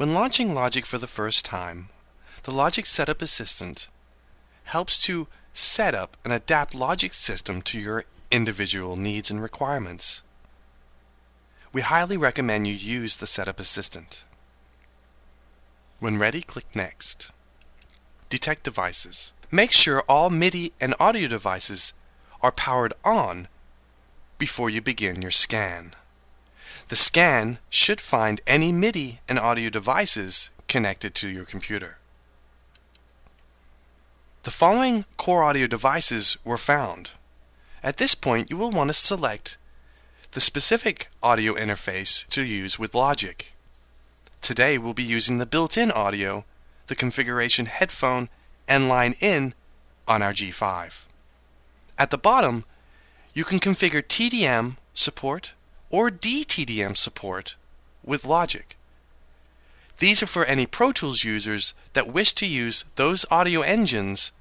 When launching Logic for the first time, the Logic Setup Assistant helps to set up and adapt Logic system to your individual needs and requirements. We highly recommend you use the Setup Assistant. When ready, click Next. Detect devices. Make sure all MIDI and audio devices are powered on before you begin your scan. The scan should find any MIDI and audio devices connected to your computer. The following core audio devices were found. At this point, you will want to select the specific audio interface to use with Logic. Today we'll be using the built-in audio, the configuration headphone, and line in on our G5. At the bottom, you can configure TDM support or DTDM support with Logic. These are for any Pro Tools users that wish to use those audio engines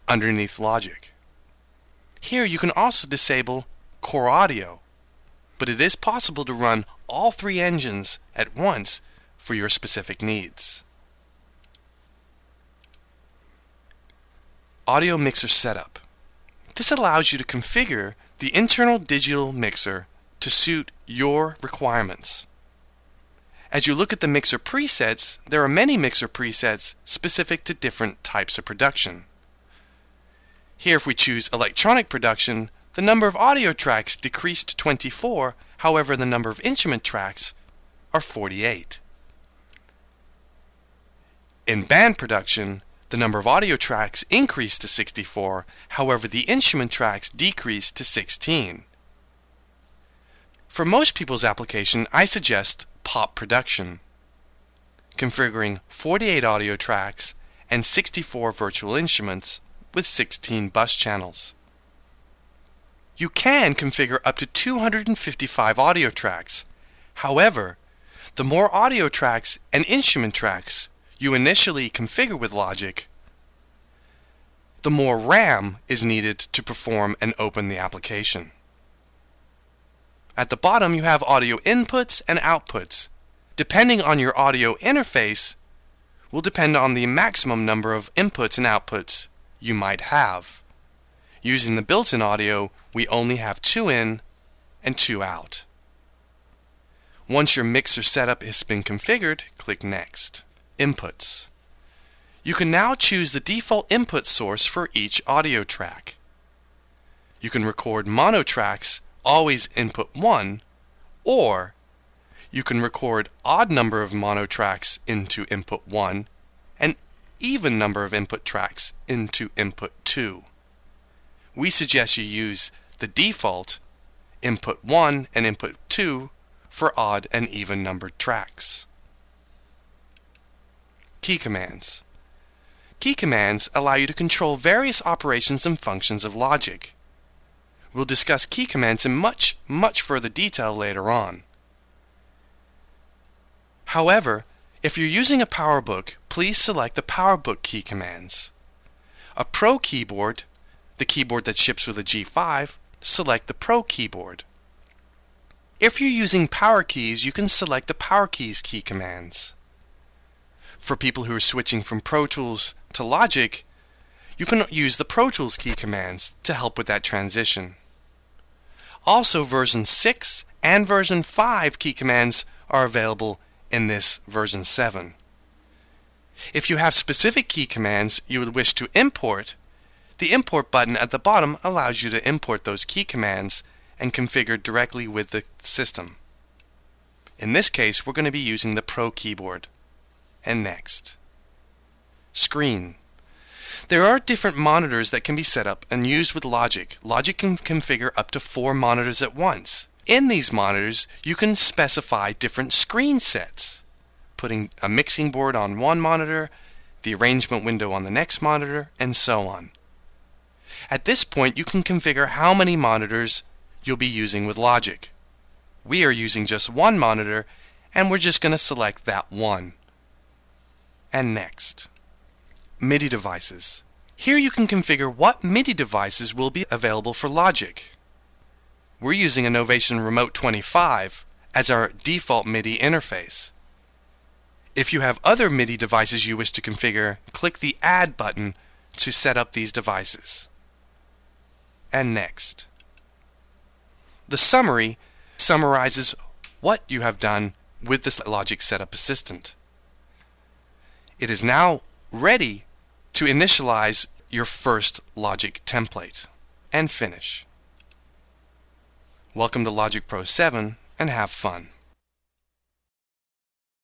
underneath Logic. Here you can also disable core audio, but it is possible to run all three engines at once for your specific needs. Audio Mixer Setup. This allows you to configure the internal digital mixer to suit your requirements. As you look at the mixer presets, there are many mixer presets specific to different types of production. Here, if we choose electronic production, the number of audio tracks decreased to 24, however the number of instrument tracks are 48. In band production, the number of audio tracks increased to 64, however the instrument tracks decreased to 16. For most people's application, I suggest pop production, configuring 48 audio tracks and 64 virtual instruments with 16 bus channels. You can configure up to 255 audio tracks. However, the more audio tracks and instrument tracks you initially configure with Logic, the more RAM is needed to perform and open the application. At the bottom you have audio inputs and outputs. Depending on your audio interface will depend on the maximum number of inputs and outputs you might have. Using the built-in audio, we only have 2 in and 2 out. Once your mixer setup has been configured, click Next. Inputs. You can now choose the default input source for each audio track. You can record mono tracks, always input 1, or you can record odd number of mono tracks into input 1 and even number of input tracks into input 2. We suggest you use the default input 1 and input 2 for odd and even numbered tracks. Key commands. Key commands allow you to control various operations and functions of Logic. We'll discuss key commands in much further detail later on. However, if you're using a PowerBook, please select the PowerBook key commands. A Pro keyboard, the keyboard that ships with a G5, select the Pro keyboard. If you're using Power Keys, you can select the Power Keys key commands. For people who are switching from Pro Tools to Logic, you can use the Pro Tools key commands to help with that transition. Also, version 6 and version 5 key commands are available in this version 7. If you have specific key commands you would wish to import, the import button at the bottom allows you to import those key commands and configure directly with the system. In this case, we're going to be using the Pro keyboard. And next. Screen. There are different monitors that can be set up and used with Logic. Logic can configure up to 4 monitors at once. In these monitors, you can specify different screen sets, putting a mixing board on one monitor, the arrangement window on the next monitor, and so on. At this point, you can configure how many monitors you'll be using with Logic. We are using just one monitor, and we're just going to select that one. And next. MIDI devices. Here you can configure what MIDI devices will be available for Logic. We're using a Novation Remote 25 as our default MIDI interface. If you have other MIDI devices you wish to configure, click the Add button to set up these devices. And next. The summary summarizes what you have done with this Logic Setup Assistant. It is now ready to initialize your first Logic template and finish. Welcome to Logic Pro 7 and have fun.